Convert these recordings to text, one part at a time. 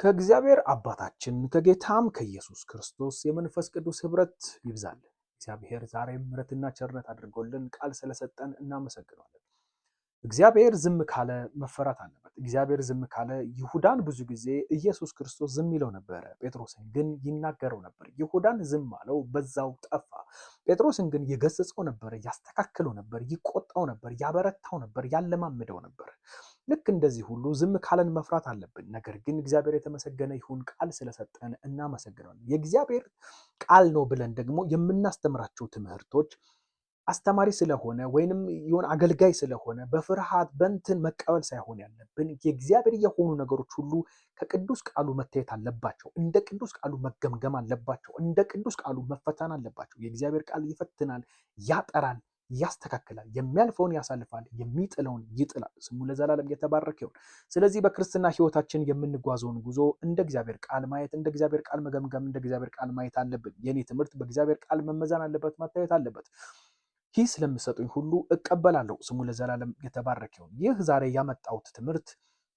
ከእግዚአብሔር አባታችን ከጌታም ከኢየሱስ ክርስቶስ የመንፈስ ቅዱስ ኅብረት ይብዛልን። እግዚአብሔር ዛሬም ምሕረትና ቸርነት አድርጎልን ቃል ስለሰጠን እናመሰግናለን። እግዚአብሔር ዝም ካለ መፈራት አለበት። እግዚአብሔር ዝም ካለ ይሁዳን ብዙ ጊዜ ኢየሱስ ክርስቶስ ዝም ይለው ነበረ፣ ጴጥሮስን ግን ይናገረው ነበር። ይሁዳን ዝም አለው፣ በዛው ጠፋ። ጴጥሮስን ግን ይገስጸው ነበር፣ ያስተካክለው ነበር፣ ይቆጣው ነበር፣ ያበረታው ነበር፣ ያለማምደው ነበር። ልክ እንደዚህ ሁሉ ዝም ካለን መፍራት አለብን። ነገር ግን እግዚአብሔር የተመሰገነ ይሁን ቃል ስለሰጠን እናመሰግናለን። የእግዚአብሔር ቃል ነው ብለን ደግሞ የምናስተምራቸው ትምህርቶች አስተማሪ ስለሆነ ወይንም የሆነ አገልጋይ ስለሆነ በፍርሃት በንትን መቀበል ሳይሆን ያለብን የእግዚአብሔር የሆኑ ነገሮች ሁሉ ከቅዱስ ቃሉ መታየት አለባቸው። እንደ ቅዱስ ቃሉ መገምገም አለባቸው። እንደ ቅዱስ ቃሉ መፈተን አለባቸው። የእግዚአብሔር ቃል ይፈትናል፣ ያጠራል፣ ያስተካክላል፣ የሚያልፈውን ያሳልፋል፣ የሚጥለውን ይጥላል። ስሙ ለዘላለም የተባረከ ይሁን። ስለዚህ በክርስትና ሕይወታችን የምንጓዘውን ጉዞ እንደ እግዚአብሔር ቃል ማየት፣ እንደ እግዚአብሔር ቃል መገምገም፣ እንደ እግዚአብሔር ቃል ማየት አለብን። የኔ ትምህርት በእግዚአብሔር ቃል መመዘን አለበት፣ መታየት አለበት። ይህ ስለምሰጡኝ ሁሉ እቀበላለሁ። ስሙ ለዘላለም የተባረከ ይሁን። ይህ ዛሬ ያመጣሁት ትምህርት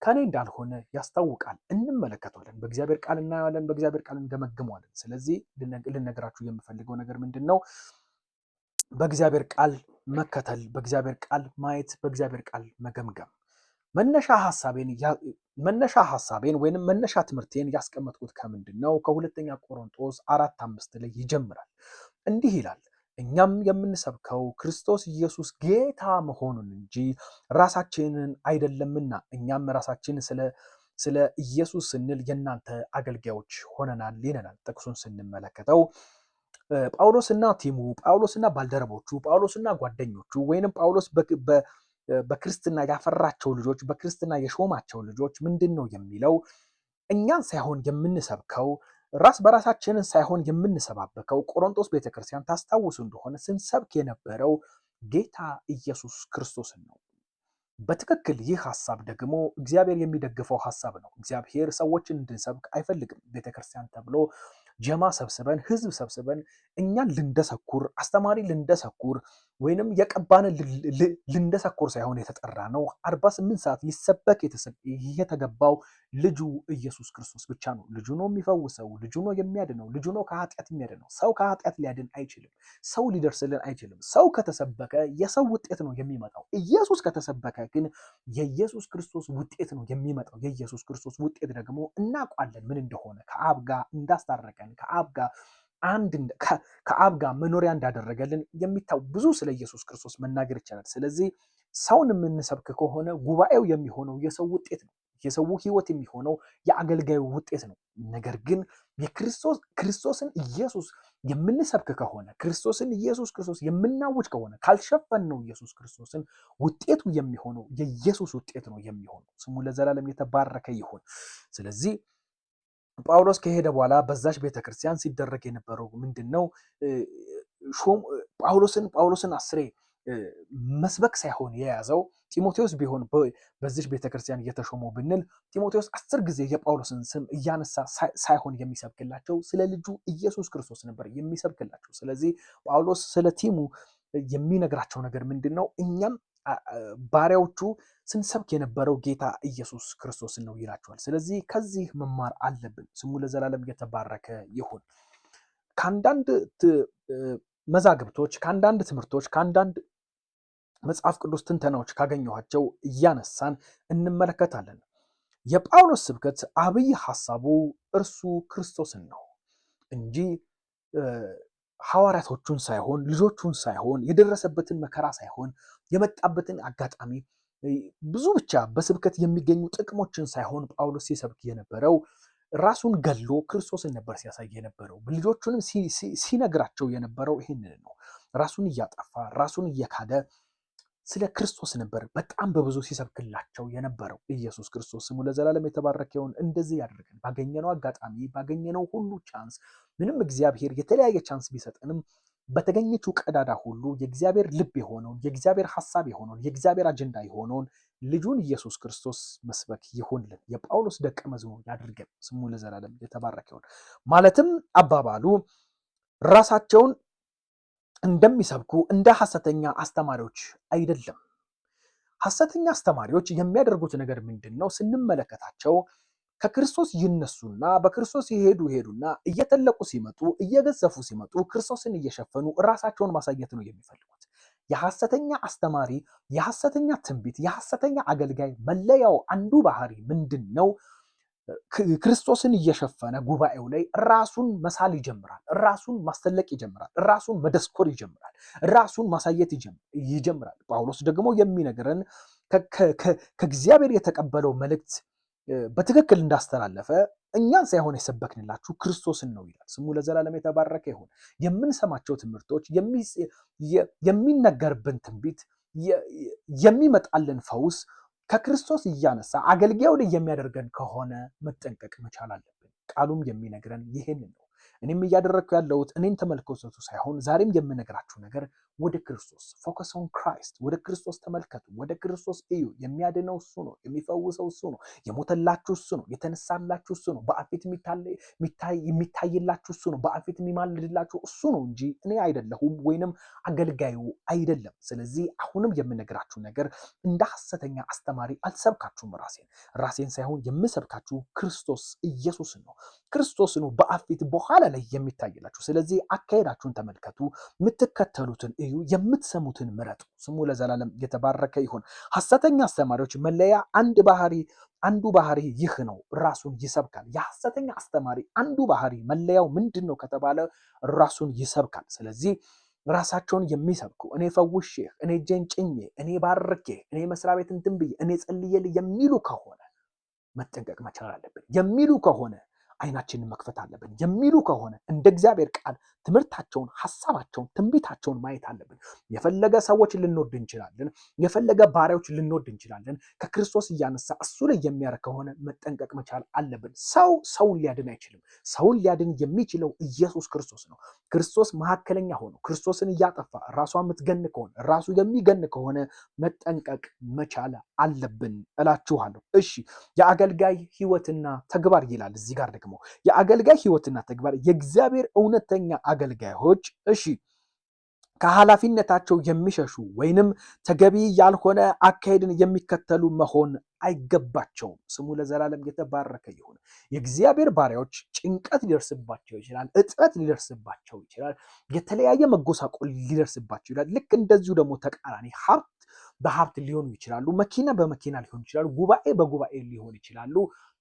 ከኔ እንዳልሆነ ያስታውቃል። እንመለከተዋለን፣ በእግዚአብሔር ቃል እናየዋለን፣ በእግዚአብሔር ቃል እንገመግመዋለን። ስለዚህ ልነግራችሁ የምፈልገው ነገር ምንድን ነው? በእግዚአብሔር ቃል መከተል፣ በእግዚአብሔር ቃል ማየት፣ በእግዚአብሔር ቃል መገምገም። መነሻ ሐሳቤን ወይንም መነሻ ትምህርቴን ያስቀመጥኩት ከምንድን ነው? ከሁለተኛ ቆሮንቶስ 4:5 ላይ ይጀምራል። እንዲህ ይላል፣ እኛም የምንሰብከው ክርስቶስ ኢየሱስ ጌታ መሆኑን እንጂ ራሳችንን አይደለምና፣ እኛም ራሳችን ስለ ኢየሱስ ስንል የእናንተ አገልጋዮች ሆነናል ይለናል። ጥቅሱን ስንመለከተው ጳውሎስና ቲሙ፣ ጳውሎስና ባልደረቦቹ፣ ጳውሎስና ጓደኞቹ ወይንም ጳውሎስ በክርስትና ያፈራቸው ልጆች፣ በክርስትና የሾማቸው ልጆች ምንድን ነው የሚለው? እኛን ሳይሆን የምንሰብከው ራስ በራሳችንን ሳይሆን የምንሰባበከው፣ ቆሮንቶስ ቤተክርስቲያን ታስታውሱ እንደሆነ ስንሰብክ የነበረው ጌታ ኢየሱስ ክርስቶስን ነው። በትክክል ይህ ሐሳብ ደግሞ እግዚአብሔር የሚደግፈው ሐሳብ ነው። እግዚአብሔር ሰዎችን እንድንሰብክ አይፈልግም። ቤተክርስቲያን ተብሎ ጀማ ሰብስበን ህዝብ ሰብስበን እኛን ልንደሰኩር፣ አስተማሪ ልንደሰኩር ወይንም የቀባንን ልንደሰኩር ሳይሆን የተጠራ ነው። 48 ሰዓት ሊሰበክ የተገባው ልጁ ኢየሱስ ክርስቶስ ብቻ ነው። ልጁ ነው የሚፈውሰው፣ ልጁ ነው የሚያድነው፣ ልጁ ነው ከኃጢአት የሚያድነው። ሰው ከኃጢአት ሊያድን አይችልም። ሰው ሊደርስልን አይችልም። ሰው ከተሰበከ የሰው ውጤት ነው የሚመጣው። ኢየሱስ ከተሰበከ ግን የኢየሱስ ክርስቶስ ውጤት ነው የሚመጣው። የኢየሱስ ክርስቶስ ውጤት ደግሞ እናውቃለን ምን እንደሆነ፣ ከአብ ጋር እንዳስታረቀን፣ ከአብ ጋር መኖሪያ እንዳደረገልን የሚታው ብዙ ስለ ኢየሱስ ክርስቶስ መናገር ይቻላል። ስለዚህ ሰውን የምንሰብክ ከሆነ ጉባኤው የሚሆነው የሰው ውጤት ነው። የሰው ህይወት የሚሆነው የአገልጋዩ ውጤት ነው። ነገር ግን ክርስቶስን ኢየሱስ የምንሰብክ ከሆነ፣ ክርስቶስን ኢየሱስ ክርስቶስ የምናውጅ ከሆነ፣ ካልሸፈንነው ኢየሱስ ክርስቶስን ውጤቱ የሚሆነው የኢየሱስ ውጤት ነው የሚሆነው። ስሙ ለዘላለም የተባረከ ይሁን። ስለዚህ ጳውሎስ ከሄደ በኋላ በዛች ቤተክርስቲያን ሲደረግ የነበረው ምንድን ነው? ጳውሎስን አስሬ መስበክ ሳይሆን የያዘው ጢሞቴዎስ ቢሆን በዚህ ቤተክርስቲያን እየተሾመው ብንል ጢሞቴዎስ 10 ጊዜ የጳውሎስን ስም እያነሳ ሳይሆን የሚሰብክላቸው ስለ ልጁ ኢየሱስ ክርስቶስ ነበር የሚሰብክላቸው። ስለዚህ ጳውሎስ ስለ ቲሙ የሚነግራቸው ነገር ምንድን ነው? እኛም ባሪያዎቹ ስንሰብክ የነበረው ጌታ ኢየሱስ ክርስቶስን ነው ይላቸዋል። ስለዚህ ከዚህ መማር አለብን። ስሙ ለዘላለም የተባረከ ይሁን። ከአንዳንድ መዛግብቶች፣ ከአንዳንድ ትምህርቶች፣ ከአንዳንድ መጽሐፍ ቅዱስ ትንተናዎች ካገኘኋቸው እያነሳን እንመለከታለን። የጳውሎስ ስብከት አብይ ሐሳቡ እርሱ ክርስቶስን ነው እንጂ ሐዋርያቶቹን ሳይሆን፣ ልጆቹን ሳይሆን፣ የደረሰበትን መከራ ሳይሆን፣ የመጣበትን አጋጣሚ ብዙ ብቻ በስብከት የሚገኙ ጥቅሞችን ሳይሆን ጳውሎስ ሲሰብክ የነበረው ራሱን ገሎ ክርስቶስን ነበር ሲያሳይ የነበረው። ልጆቹንም ሲነግራቸው የነበረው ይህንን ነው። ራሱን እያጠፋ ራሱን እየካደ ስለ ክርስቶስ ነበር በጣም በብዙ ሲሰብክላቸው የነበረው። ኢየሱስ ክርስቶስ ስሙ ለዘላለም የተባረከ ይሁን። እንደዚህ ያደርገን። ባገኘነው አጋጣሚ፣ ባገኘነው ሁሉ ቻንስ፣ ምንም እግዚአብሔር የተለያየ ቻንስ ቢሰጠንም በተገኘችው ቀዳዳ ሁሉ የእግዚአብሔር ልብ የሆነውን፣ የእግዚአብሔር ሐሳብ የሆነውን፣ የእግዚአብሔር አጀንዳ የሆነውን ልጁን ኢየሱስ ክርስቶስ መስበክ ይሁንልን። የጳውሎስ ደቀ መዝሙር ያድርገን። ስሙ ለዘላለም የተባረከ ይሁን። ማለትም አባባሉ ራሳቸውን እንደሚሰብኩ እንደ ሐሰተኛ አስተማሪዎች አይደለም። ሐሰተኛ አስተማሪዎች የሚያደርጉት ነገር ምንድን ነው ስንመለከታቸው? ከክርስቶስ ይነሱና በክርስቶስ ይሄዱና እየተለቁ ሲመጡ እየገዘፉ ሲመጡ ክርስቶስን እየሸፈኑ ራሳቸውን ማሳየት ነው የሚፈልጉት። የሐሰተኛ አስተማሪ፣ የሐሰተኛ ትንቢት፣ የሐሰተኛ አገልጋይ መለያው አንዱ ባህሪ ምንድን ነው? ክርስቶስን እየሸፈነ ጉባኤው ላይ ራሱን መሳል ይጀምራል፣ ራሱን ማስተለቅ ይጀምራል፣ ራሱን መደስኮር ይጀምራል፣ ራሱን ማሳየት ይጀምራል። ጳውሎስ ደግሞ የሚነግረን ከእግዚአብሔር የተቀበለው መልእክት በትክክል እንዳስተላለፈ እኛን ሳይሆን የሰበክንላችሁ ክርስቶስን ነው ይላል። ስሙ ለዘላለም የተባረከ ይሁን። የምንሰማቸው ትምህርቶች፣ የሚነገርብን ትንቢት፣ የሚመጣልን ፈውስ ከክርስቶስ እያነሳ አገልጋዩ ላይ የሚያደርገን ከሆነ መጠንቀቅ መቻል አለብን። ቃሉም የሚነግረን ይህንን ነው። እኔም እያደረግኩ ያለሁት እኔን ተመልከቱ ሳይሆን ዛሬም የምነግራችሁ ነገር ወደ ክርስቶስ ፎከስ ኦን ክራይስት፣ ወደ ክርስቶስ ተመልከቱ፣ ወደ ክርስቶስ እዩ። የሚያድነው እሱ ነው፣ የሚፈውሰው እሱ ነው፣ የሞተላችሁ እሱ ነው፣ የተነሳላችሁ እሱ ነው፣ በአፌት የሚታይላችሁ እሱ ነው፣ በአፌት የሚማልድላችሁ እሱ ነው እንጂ እኔ አይደለሁም ወይንም አገልጋዩ አይደለም። ስለዚህ አሁንም የምነግራችሁ ነገር እንደ ሐሰተኛ አስተማሪ አልሰብካችሁም። ራሴን ሳይሆን የምሰብካችሁ ክርስቶስ ኢየሱስን ነው። ክርስቶስ ነው በአፌት በኋላ ላይ የሚታይላችሁ። ስለዚህ አካሄዳችሁን ተመልከቱ፣ የምትከተሉትን እዩ፣ የምትሰሙትን ምረጡ። ስሙ ለዘላለም የተባረከ ይሁን። ሐሰተኛ አስተማሪዎች መለያ አንዱ ባህሪ ይህ ነው፣ ራሱን ይሰብካል። የሐሰተኛ አስተማሪ አንዱ ባህሪ መለያው ምንድን ነው ከተባለ ራሱን ይሰብካል። ስለዚህ ራሳቸውን የሚሰብኩ እኔ ፈውሼህ፣ እኔ እጄን ጭኜ፣ እኔ ባርኬህ፣ እኔ መስሪያ ቤት እንትን ብዬ፣ እኔ ጸልዬልህ የሚሉ ከሆነ መጠንቀቅ መቻል አለብን። የሚሉ ከሆነ አይናችንን መክፈት አለብን። የሚሉ ከሆነ እንደ እግዚአብሔር ቃል ትምህርታቸውን፣ ሐሳባቸውን፣ ትንቢታቸውን ማየት አለብን። የፈለገ ሰዎች ልንወድ እንችላለን፣ የፈለገ ባሪያዎች ልንወድ እንችላለን። ከክርስቶስ እያነሳ እሱ ላይ የሚያደርግ ከሆነ መጠንቀቅ መቻል አለብን። ሰውን ሊያድን አይችልም። ሰውን ሊያድን የሚችለው ኢየሱስ ክርስቶስ ነው። ክርስቶስ መካከለኛ ሆኖ ክርስቶስን እያጠፋ ራሷ የምትገን ከሆነ ራሱ የሚገን ከሆነ መጠንቀቅ መቻል አለብን እላችኋለሁ። እሺ፣ የአገልጋይ ሕይወትና ተግባር ይላል እዚህ ጋር ደግሞ የአገልጋይ ሕይወትና ተግባር የእግዚአብሔር እውነተኛ አገልጋዮች ከኃላፊነታቸው የሚሸሹ ወይንም ተገቢ ያልሆነ አካሄድን የሚከተሉ መሆን አይገባቸውም። ስሙ ለዘላለም የተባረከ ይሁን። የእግዚአብሔር ባሪያዎች ጭንቀት ሊደርስባቸው ይችላል፣ እጥረት ሊደርስባቸው ይችላል፣ የተለያየ መጎሳቆል ሊደርስባቸው ይችላል። ልክ እንደዚሁ ደግሞ ተቃራኒ ሀብት በሀብት ሊሆኑ ይችላሉ፣ መኪና በመኪና ሊሆኑ ይችላሉ፣ ጉባኤ በጉባኤ ሊሆኑ ይችላሉ።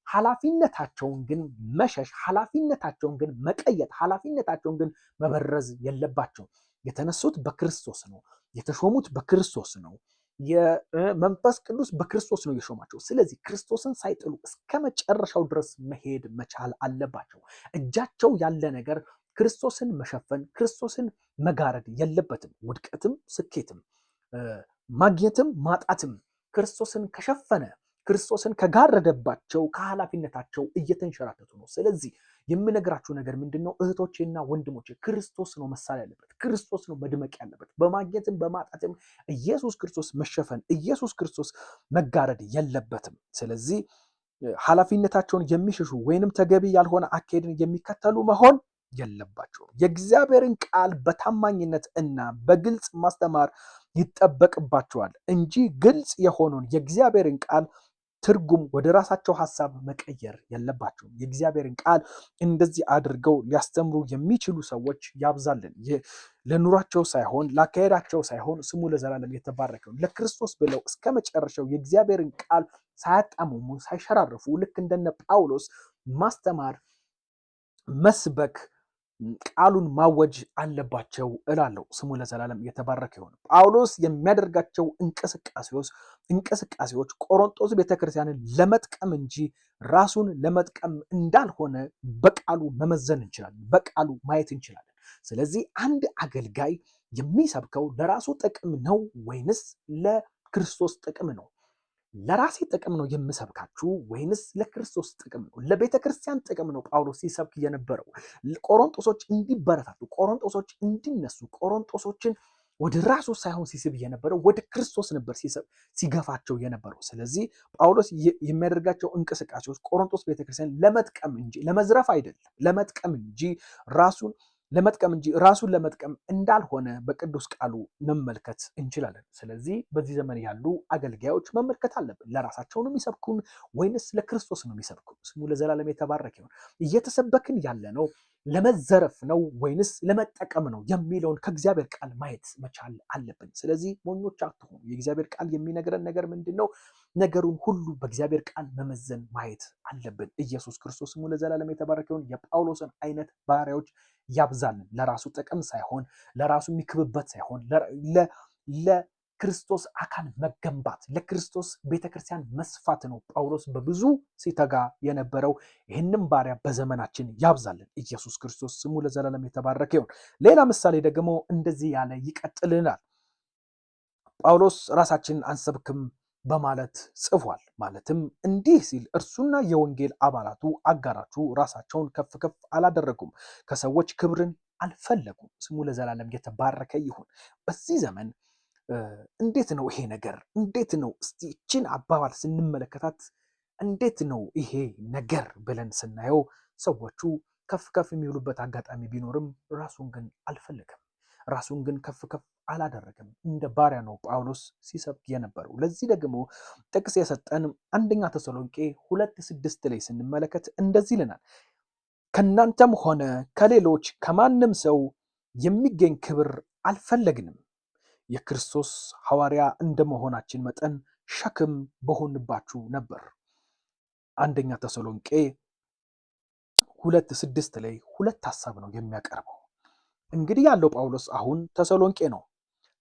ኃላፊነታቸውን ግን መሸሽ፣ ኃላፊነታቸውን ግን መቀየጥ፣ ኃላፊነታቸውን ግን መበረዝ የለባቸውም። የተነሱት በክርስቶስ ነው። የተሾሙት በክርስቶስ ነው። የመንፈስ ቅዱስ በክርስቶስ ነው የሾማቸው። ስለዚህ ክርስቶስን ሳይጥሉ እስከ መጨረሻው ድረስ መሄድ መቻል አለባቸው። እጃቸው ያለ ነገር ክርስቶስን መሸፈን፣ ክርስቶስን መጋረድ የለበትም። ውድቀትም ስኬትም ማግኘትም ማጣትም ክርስቶስን ከሸፈነ ክርስቶስን ከጋረደባቸው ከኃላፊነታቸው እየተንሸራተቱ ነው። ስለዚህ የምነግራችሁ ነገር ምንድን ነው? እህቶቼና ወንድሞቼ ክርስቶስ ነው መሳል ያለበት፣ ክርስቶስ ነው መድመቅ ያለበት። በማግኘትም በማጣትም ኢየሱስ ክርስቶስ መሸፈን፣ ኢየሱስ ክርስቶስ መጋረድ የለበትም። ስለዚህ ኃላፊነታቸውን የሚሸሹ ወይንም ተገቢ ያልሆነ አካሄድን የሚከተሉ መሆን የለባቸውም። የእግዚአብሔርን ቃል በታማኝነት እና በግልጽ ማስተማር ይጠበቅባቸዋል እንጂ ግልጽ የሆነውን የእግዚአብሔርን ቃል ትርጉም ወደ ራሳቸው ሐሳብ መቀየር የለባቸውም። የእግዚአብሔርን ቃል እንደዚህ አድርገው ሊያስተምሩ የሚችሉ ሰዎች ያብዛልን። ለኑሯቸው ሳይሆን ለአካሄዳቸው ሳይሆን ስሙ ለዘላለም የተባረከው ለክርስቶስ ብለው እስከ መጨረሻው የእግዚአብሔርን ቃል ሳያጣምሙ ሳይሸራርፉ ልክ እንደነ ጳውሎስ ማስተማር፣ መስበክ፣ ቃሉን ማወጅ አለባቸው እላለሁ። ስሙ ለዘላለም የተባረከ ይሁን። ጳውሎስ የሚያደርጋቸው እንቅስቃሴዎች ቆሮንቶስ ቤተክርስቲያንን ለመጥቀም እንጂ ራሱን ለመጥቀም እንዳልሆነ በቃሉ መመዘን እንችላለን፣ በቃሉ ማየት እንችላለን። ስለዚህ አንድ አገልጋይ የሚሰብከው ለራሱ ጥቅም ነው ወይንስ ለክርስቶስ ጥቅም ነው? ለራሴ ጥቅም ነው የምሰብካችሁ ወይንስ ለክርስቶስ ጥቅም ነው? ለቤተ ክርስቲያን ጥቅም ነው ጳውሎስ ሲሰብክ የነበረው። ቆሮንቶሶች እንዲበረታቱ፣ ቆሮንቶሶች እንዲነሱ፣ ቆሮንቶሶችን ወደ ራሱ ሳይሆን ሲስብ የነበረው ወደ ክርስቶስ ነበር ሲገፋቸው የነበረው። ስለዚህ ጳውሎስ የሚያደርጋቸው እንቅስቃሴዎች ቆሮንቶስ ቤተክርስቲያን ለመጥቀም እንጂ ለመዝረፍ አይደለም፣ ለመጥቀም እንጂ ራሱን ለመጥቀም እንጂ ራሱን ለመጥቀም እንዳልሆነ በቅዱስ ቃሉ መመልከት እንችላለን። ስለዚህ በዚህ ዘመን ያሉ አገልጋዮች መመልከት አለብን። ለራሳቸው ነው የሚሰብኩን ወይንስ ለክርስቶስ ነው የሚሰብኩን? ስሙ ለዘላለም የተባረከ ይሁን። እየተሰበክን ያለ ነው ለመዘረፍ ነው ወይንስ ለመጠቀም ነው የሚለውን ከእግዚአብሔር ቃል ማየት መቻል አለብን። ስለዚህ ሞኞች አትሆኑ። የእግዚአብሔር ቃል የሚነግረን ነገር ምንድን ነው? ነገሩን ሁሉ በእግዚአብሔር ቃል መመዘን ማየት አለብን። ኢየሱስ ክርስቶስ ስሙ ለዘላለም የተባረከ ይሁን። የጳውሎስን አይነት ባሪያዎች ያብዛልን። ለራሱ ጥቅም ሳይሆን ለራሱ የሚክብበት ሳይሆን ለክርስቶስ አካል መገንባት ለክርስቶስ ቤተክርስቲያን መስፋት ነው ጳውሎስ በብዙ ሲተጋ የነበረው። ይህንም ባሪያ በዘመናችን ያብዛልን። ኢየሱስ ክርስቶስ ስሙ ለዘላለም የተባረከ ይሁን። ሌላ ምሳሌ ደግሞ እንደዚህ ያለ ይቀጥልናል። ጳውሎስ ራሳችንን አንሰብክም በማለት ጽፏል። ማለትም እንዲህ ሲል እርሱና የወንጌል አባላቱ አጋራቹ ራሳቸውን ከፍ ከፍ አላደረጉም፣ ከሰዎች ክብርን አልፈለጉም። ስሙ ለዘላለም የተባረከ ይሁን። በዚህ ዘመን እንዴት ነው ይሄ ነገር? እንዴት ነው እስቲ ይህችን አባባል ስንመለከታት እንዴት ነው ይሄ ነገር ብለን ስናየው ሰዎቹ ከፍ ከፍ የሚውሉበት አጋጣሚ ቢኖርም ራሱን ግን አልፈለገም። ራሱን ግን ከፍ ከፍ አላደረገም። እንደ ባሪያ ነው ጳውሎስ ሲሰብክ የነበረው። ለዚህ ደግሞ ጥቅስ የሰጠን አንደኛ ተሰሎንቄ 2:6 ላይ ስንመለከት እንደዚህ ይለናል፣ ከእናንተም ሆነ ከሌሎች ከማንም ሰው የሚገኝ ክብር አልፈለግንም፣ የክርስቶስ ሐዋርያ እንደመሆናችን መጠን ሸክም በሆንባችሁ ነበር። አንደኛ ተሰሎንቄ 2:6 ላይ ሁለት ሐሳብ ነው የሚያቀርበው። እንግዲህ ያለው ጳውሎስ አሁን ተሰሎንቄ ነው።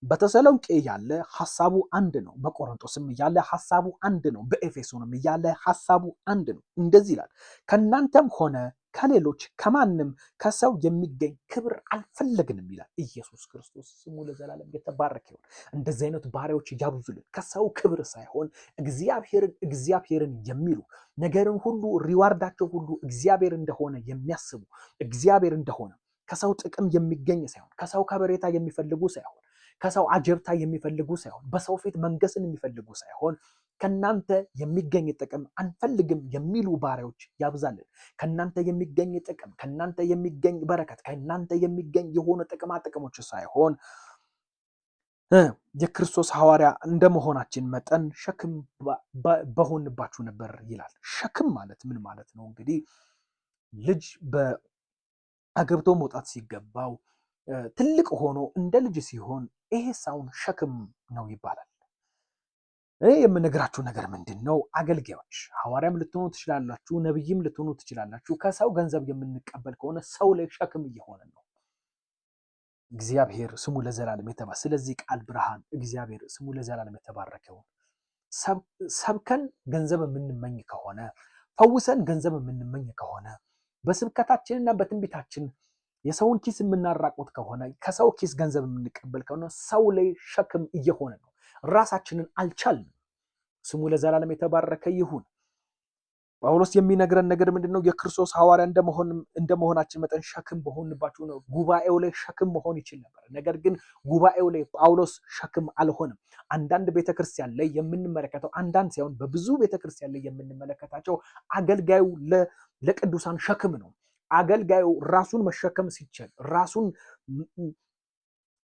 በተሰሎንቄ ያለ ሐሳቡ አንድ ነው። በቆሮንቶስም ያለ ሐሳቡ አንድ ነው። በኤፌሶንም ያለ ሐሳቡ አንድ ነው። እንደዚህ ይላል፣ ከእናንተም ሆነ ከሌሎች ከማንም ከሰው የሚገኝ ክብር አልፈለግንም ይላል። ኢየሱስ ክርስቶስ ስሙ ለዘላለም የተባረከ ይሁን። እንደዚህ አይነት ባሪያዎች ያብዙልን። ከሰው ክብር ሳይሆን እግዚአብሔርን የሚሉ ነገርን ሁሉ ሪዋርዳቸው ሁሉ እግዚአብሔር እንደሆነ የሚያስቡ እግዚአብሔር እንደሆነ ከሰው ጥቅም የሚገኝ ሳይሆን ከሰው ከበሬታ የሚፈልጉ ሳይሆን ከሰው አጀብታ የሚፈልጉ ሳይሆን በሰው ፊት መንገስን የሚፈልጉ ሳይሆን ከናንተ የሚገኝ ጥቅም አንፈልግም የሚሉ ባሪያዎች ያብዛልን። ከናንተ የሚገኝ ጥቅም፣ ከናንተ የሚገኝ በረከት፣ ከናንተ የሚገኝ የሆነ ጥቅማ ጥቅሞች ሳይሆን የክርስቶስ ሐዋርያ እንደመሆናችን መጠን ሸክም በሆንባችሁ ነበር ይላል። ሸክም ማለት ምን ማለት ነው? እንግዲህ ልጅ አገብቶ መውጣት ሲገባው ትልቅ ሆኖ እንደ ልጅ ሲሆን ይሄ ሳውን ሸክም ነው ይባላል። የምነግራችሁ ነገር ምንድን ነው? አገልጋዮች ሐዋርያም ልትሆኑ ትችላላችሁ፣ ነብይም ልትሆኑ ትችላላችሁ። ከሰው ገንዘብ የምንቀበል ከሆነ ሰው ላይ ሸክም እየሆነ ነው። እግዚአብሔር ስሙ ለዘላለም የተባረከ። ስለዚህ ቃል ብርሃን እግዚአብሔር ስሙ ለዘላለም የተባረከው። ሰብከን ገንዘብ የምንመኝ ከሆነ ፈውሰን ገንዘብ የምንመኝ ከሆነ በስብከታችንና በትንቢታችን የሰውን ኪስ የምናራቁት ከሆነ ከሰው ኪስ ገንዘብ የምንቀበል ከሆነ ሰው ላይ ሸክም እየሆነ ነው። ራሳችንን አልቻልንም። ስሙ ለዘላለም የተባረከ ይሁን። ጳውሎስ የሚነግረን ነገር ምንድን ነው? የክርስቶስ ሐዋርያ እንደመሆናችን መጠን ሸክም በሆንባችሁ ነው። ጉባኤው ላይ ሸክም መሆን ይችል ነበር። ነገር ግን ጉባኤው ላይ ጳውሎስ ሸክም አልሆነም። አንዳንድ ቤተክርስቲያን ላይ የምንመለከተው አንዳንድ ሳይሆን በብዙ ቤተክርስቲያን ላይ የምንመለከታቸው አገልጋዩ ለቅዱሳን ሸክም ነው። አገልጋዩ ራሱን መሸከም ሲችል ራሱን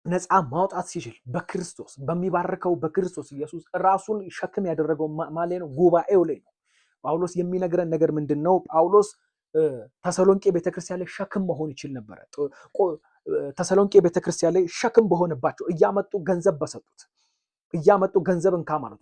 ነፃ ማውጣት ሲችል በክርስቶስ በሚባርከው በክርስቶስ ኢየሱስ ራሱን ሸክም ያደረገው ማለት ነው ጉባኤው ላይ ነው። ጳውሎስ የሚነግረን ነገር ምንድን ነው? ጳውሎስ ተሰሎንቄ ቤተክርስቲያን ላይ ሸክም መሆን ይችል ነበረ። ተሰሎንቄ ቤተክርስቲያን ላይ ሸክም በሆነባቸው እያመጡ ገንዘብ በሰጡት እያመጡ ገንዘብ እንካ ማለት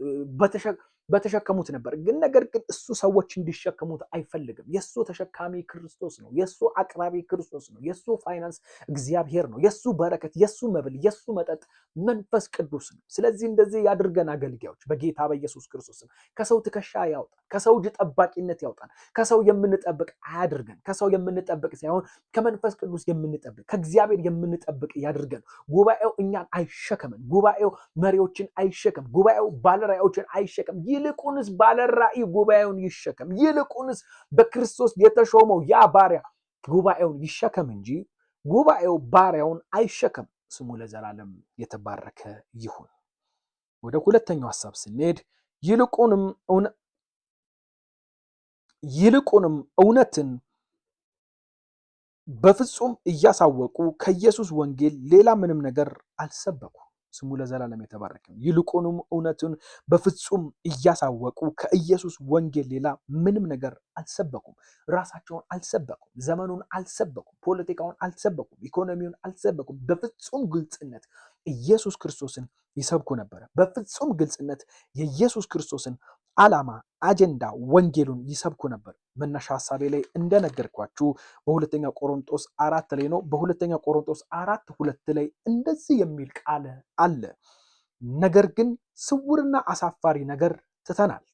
በተሸከሙት ነበር። ግን ነገር ግን እሱ ሰዎች እንዲሸከሙት አይፈልግም። የእሱ ተሸካሚ ክርስቶስ ነው። የእሱ አቅራቢ ክርስቶስ ነው። የእሱ ፋይናንስ እግዚአብሔር ነው። የእሱ በረከት፣ የእሱ መብል፣ የእሱ መጠጥ መንፈስ ቅዱስ ነው። ስለዚህ እንደዚህ ያድርገን አገልጋዮች በጌታ በኢየሱስ ክርስቶስ ከሰው ትከሻ ያውጣን፣ ከሰው እጅ ጠባቂነት ያውጣን። ከሰው የምንጠብቅ አያድርገን። ከሰው የምንጠብቅ ሳይሆን ከመንፈስ ቅዱስ የምንጠብቅ ከእግዚአብሔር የምንጠብቅ ያድርገን። ጉባኤው እኛን አይሸከመን። ጉባኤው መሪዎችን አይሸከም። ጉባኤው ባለራእዮችን አይሸከም። ይልቁንስ ባለራእይ ጉባኤውን ይሸከም። ይልቁንስ በክርስቶስ የተሾመው ያ ባሪያ ጉባኤውን ይሸከም እንጂ ጉባኤው ባሪያውን አይሸከም። ስሙ ለዘላለም የተባረከ ይሁን። ወደ ሁለተኛው ሐሳብ ስንሄድ ይልቁንም እውነትን በፍጹም እያሳወቁ ከኢየሱስ ወንጌል ሌላ ምንም ነገር አልሰበኩም። ስሙ ለዘላለም የተባረከ ነው። ይልቁንም እውነቱን በፍጹም እያሳወቁ ከኢየሱስ ወንጌል ሌላ ምንም ነገር አልሰበኩም። ራሳቸውን አልሰበኩም፣ ዘመኑን አልሰበኩም፣ ፖለቲካውን አልሰበኩም፣ ኢኮኖሚውን አልሰበኩም። በፍጹም ግልጽነት ኢየሱስ ክርስቶስን ይሰብኩ ነበረ። በፍጹም ግልጽነት የኢየሱስ ክርስቶስን ዓላማ፣ አጀንዳ፣ ወንጌሉን ይሰብኩ ነበር። መነሻ ሀሳቤ ላይ እንደነገርኳችሁ በሁለተኛ ቆሮንጦስ 4 ላይ ነው። በሁለተኛ ቆሮንጦስ 4:2 ላይ እንደዚህ የሚል ቃል አለ። ነገር ግን ስውርና አሳፋሪ ነገር ትተናል፣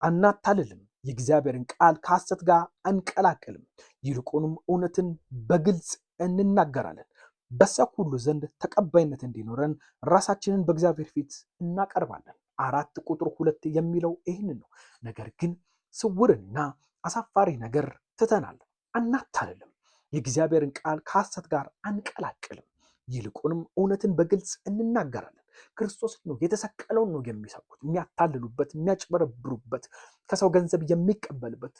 አናታልልም፣ የእግዚአብሔርን ቃል ከሐሰት ጋር አንቀላቅልም፣ ይልቁንም እውነትን በግልጽ እንናገራለን፣ በሰው ሁሉ ዘንድ ተቀባይነት እንዲኖረን ራሳችንን በእግዚአብሔር ፊት እናቀርባለን። 4:2 የሚለው ይህንን ነው። ነገር ግን ስውርና አሳፋሪ ነገር ትተናል፣ አናታልልም፣ የእግዚአብሔርን ቃል ከሐሰት ጋር አንቀላቅልም፣ ይልቁንም እውነትን በግልጽ እንናገራለን። ክርስቶስን ነው የተሰቀለውን ነው የሚሰብኩት። የሚያታልሉበት፣ የሚያጭበረብሩበት፣ ከሰው ገንዘብ የሚቀበልበት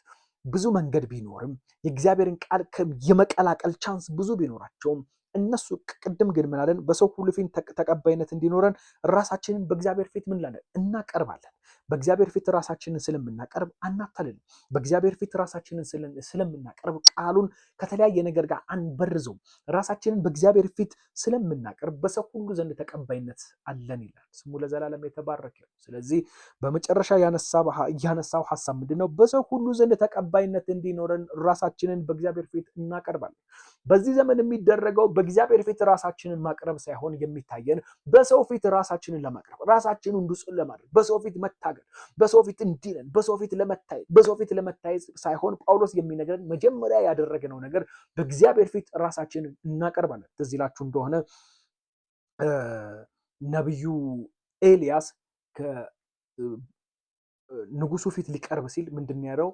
ብዙ መንገድ ቢኖርም የእግዚአብሔርን ቃል የመቀላቀል ቻንስ ብዙ ቢኖራቸውም እነሱ ቅድም ግን ምናለን? በሰው ሁሉ ፊት ተቀባይነት እንዲኖረን ራሳችንን በእግዚአብሔር ፊት ምን ላለን? እናቀርባለን። በእግዚአብሔር ፊት ራሳችንን ስለምናቀርብ አናታልልም። በእግዚአብሔር ፊት ራሳችንን ስለምናቀርብ ቃሉን ከተለያየ ነገር ጋር አንበርዘውም። ራሳችንን በእግዚአብሔር ፊት ስለምናቀርብ በሰው ሁሉ ዘንድ ተቀባይነት አለን ይላል። ስሙ ለዘላለም የተባረከ ነው። ስለዚህ በመጨረሻ ያነሳው ሀሳብ ምንድን ነው? በሰው ሁሉ ዘንድ ተቀባይነት እንዲኖረን ራሳችንን በእግዚአብሔር ፊት እናቀርባለን። በዚህ ዘመን የሚደረገው በእግዚአብሔር ፊት ራሳችንን ማቅረብ ሳይሆን የሚታየን በሰው ፊት ራሳችንን ለማቅረብ፣ ራሳችንን ንጹህ ለማድረግ፣ በሰው ፊት መታገል፣ በሰው ፊት እንዲለን፣ በሰው ፊት ለመታየት ሳይሆን ጳውሎስ የሚነግረን መጀመሪያ ያደረግነው ነገር በእግዚአብሔር ፊት ራሳችንን እናቀርባለን። ትዝ ይላችሁ እንደሆነ ነቢዩ ኤልያስ ከንጉሱ ፊት ሊቀርብ ሲል ምንድን ነው ያለው?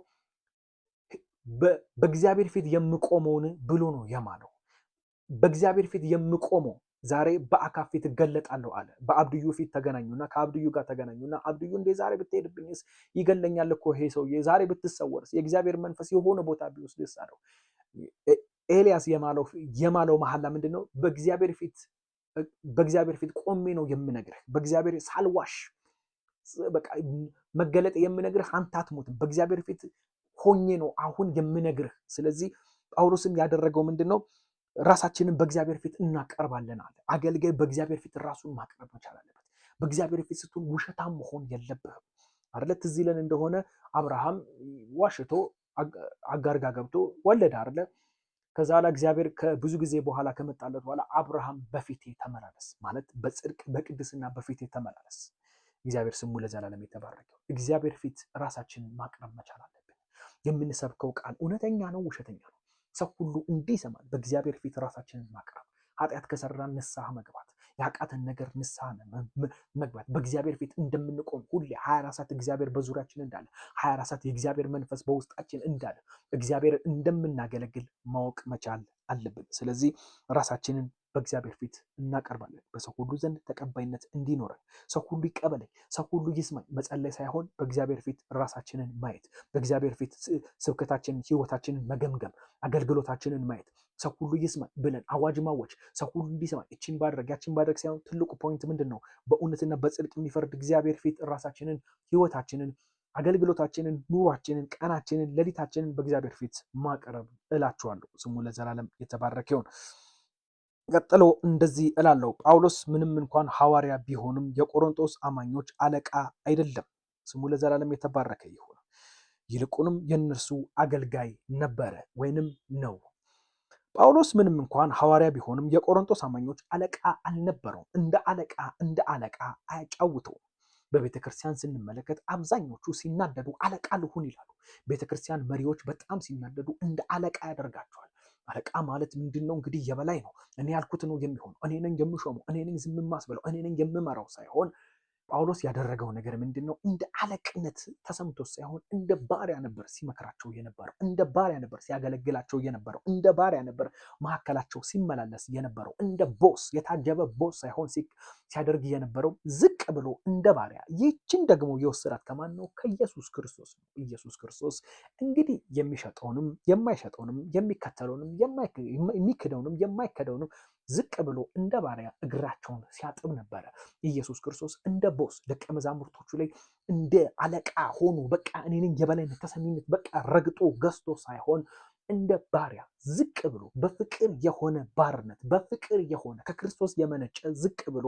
በእግዚአብሔር ፊት የምቆመውን ብሎ ነው የማለው። በእግዚአብሔር ፊት የምቆመው ዛሬ በአካብ ፊት እገለጣለሁ አለ። በአብድዩ ፊት ተገናኙና ከአብድዩ ጋር ተገናኙና አብድዩ እንዴ ዛሬ ብትሄድብኝስ ይገለኛል እኮ ይሄ ሰውዬ፣ ዛሬ ብትሰወርስ የእግዚአብሔር መንፈስ የሆነ ቦታ ቢወስድስ አለው። ኤልያስ የማለው መሐላ ምንድን ነው? በእግዚአብሔር ፊት ቆሜ ነው የምነግርህ፣ በእግዚአብሔር ሳልዋሽ በቃ መገለጥ የምነግርህ፣ አንተ አትሞትም፣ በእግዚአብሔር ፊት ሆኜ ነው አሁን የምነግርህ። ስለዚህ ጳውሎስም ያደረገው ምንድን ነው? ራሳችንን በእግዚአብሔር ፊት እናቀርባለን አለ። አገልጋይ በእግዚአብሔር ፊት ራሱን ማቅረብ መቻል አለበት። በእግዚአብሔር ፊት ስትሆን ውሸታም መሆን የለብህም አይደለ? ትዝ ይለን እንደሆነ አብርሃም ዋሽቶ አጋር ጋር ገብቶ ወለደ አይደለ? ከዛ በኋላ እግዚአብሔር ከብዙ ጊዜ በኋላ ከመጣለት በኋላ አብርሃም በፊቴ ተመላለስ ማለት በጽድቅ በቅድስና በፊቴ ተመላለስ። እግዚአብሔር ስሙ ለዘላለም የተባረከው። እግዚአብሔር ፊት ራሳችንን ማቅረብ መቻል አለብን። የምንሰብከው ቃል እውነተኛ ነው ውሸተኛ ነው፣ ሰው ሁሉ እንዲሰማል በእግዚአብሔር ፊት ራሳችንን ማቅረብ። ኃጢአት ከሰራን ንስሐ መግባት፣ ያቃተን ነገር ንስሐ መግባት፣ በእግዚአብሔር ፊት እንደምንቆም ሁሌ 24 ሰዓት እግዚአብሔር በዙሪያችን እንዳለ፣ 24 ሰዓት የእግዚአብሔር መንፈስ በውስጣችን እንዳለ እግዚአብሔር እንደምናገለግል ማወቅ መቻል አለብን። ስለዚህ ራሳችንን በእግዚአብሔር ፊት እናቀርባለን። በሰው ሁሉ ዘንድ ተቀባይነት እንዲኖረን፣ ሰው ሁሉ ይቀበለኝ፣ ሰው ሁሉ ይስማኝ መጸለይ ሳይሆን በእግዚአብሔር ፊት ራሳችንን ማየት፣ በእግዚአብሔር ፊት ስብከታችንን፣ ህይወታችንን መገምገም፣ አገልግሎታችንን ማየት፣ ሰው ሁሉ ይስማኝ ብለን አዋጅ ማወጅ፣ ሰው ሁሉ እንዲሰማኝ፣ እችን ባድረግ ያችን ባድረግ ሳይሆን ትልቁ ፖይንት ምንድን ነው? በእውነትና በጽድቅ የሚፈርድ እግዚአብሔር ፊት ራሳችንን፣ ህይወታችንን፣ አገልግሎታችንን፣ ኑሯችንን፣ ቀናችንን፣ ሌሊታችንን በእግዚአብሔር ፊት ማቅረብ እላችኋለሁ። ስሙ ለዘላለም የተባረከ ይሁን። ቀጥሎ እንደዚህ እላለሁ፣ ጳውሎስ ምንም እንኳን ሐዋርያ ቢሆንም የቆሮንቶስ አማኞች አለቃ አይደለም። ስሙ ለዘላለም የተባረከ ይሁን። ይልቁንም የእነርሱ አገልጋይ ነበረ ወይንም ነው። ጳውሎስ ምንም እንኳን ሐዋርያ ቢሆንም የቆሮንቶስ አማኞች አለቃ አልነበረውም። እንደ አለቃ አያጫውተውም። በቤተ ክርስቲያን ስንመለከት አብዛኞቹ ሲናደዱ አለቃ ልሁን ይላሉ። ቤተ ክርስቲያን መሪዎች በጣም ሲናደዱ እንደ አለቃ ያደርጋቸዋል። አለቃ ማለት ምንድን ነው? እንግዲህ የበላይ ነው። እኔ ያልኩት ነው የሚሆነው። እኔ ነኝ የምሾመው፣ እኔ ነኝ ዝም የማስበለው፣ እኔ ነኝ የምመራው ሳይሆን ጳውሎስ ያደረገው ነገር ምንድን ነው? እንደ አለቅነት ተሰምቶ ሳይሆን እንደ ባሪያ ነበር ሲመክራቸው የነበረው፣ እንደ ባሪያ ነበር ሲያገለግላቸው የነበረው፣ እንደ ባሪያ ነበር መካከላቸው ሲመላለስ የነበረው። እንደ ቦስ የታጀበ ቦስ ሳይሆን ሲያደርግ የነበረው ዝቅ ብሎ እንደ ባሪያ። ይህችን ደግሞ የወሰዳት ከማን ነው? ከኢየሱስ ክርስቶስ ነው። ኢየሱስ ክርስቶስ እንግዲህ የሚሸጠውንም የማይሸጠውንም የሚከተለውንም የሚክደውንም የማይከደውንም ዝቅ ብሎ እንደ ባሪያ እግራቸውን ሲያጥብ ነበረ። ኢየሱስ ክርስቶስ እንደ ቦስ ደቀ መዛሙርቶቹ ላይ እንደ አለቃ ሆኖ በቃ እኔ ነኝ የበላይነት ተሰሚነት በቃ ረግጦ ገዝቶ ሳይሆን እንደ ባሪያ ዝቅ ብሎ በፍቅር የሆነ ባርነት በፍቅር የሆነ ከክርስቶስ የመነጨ ዝቅ ብሎ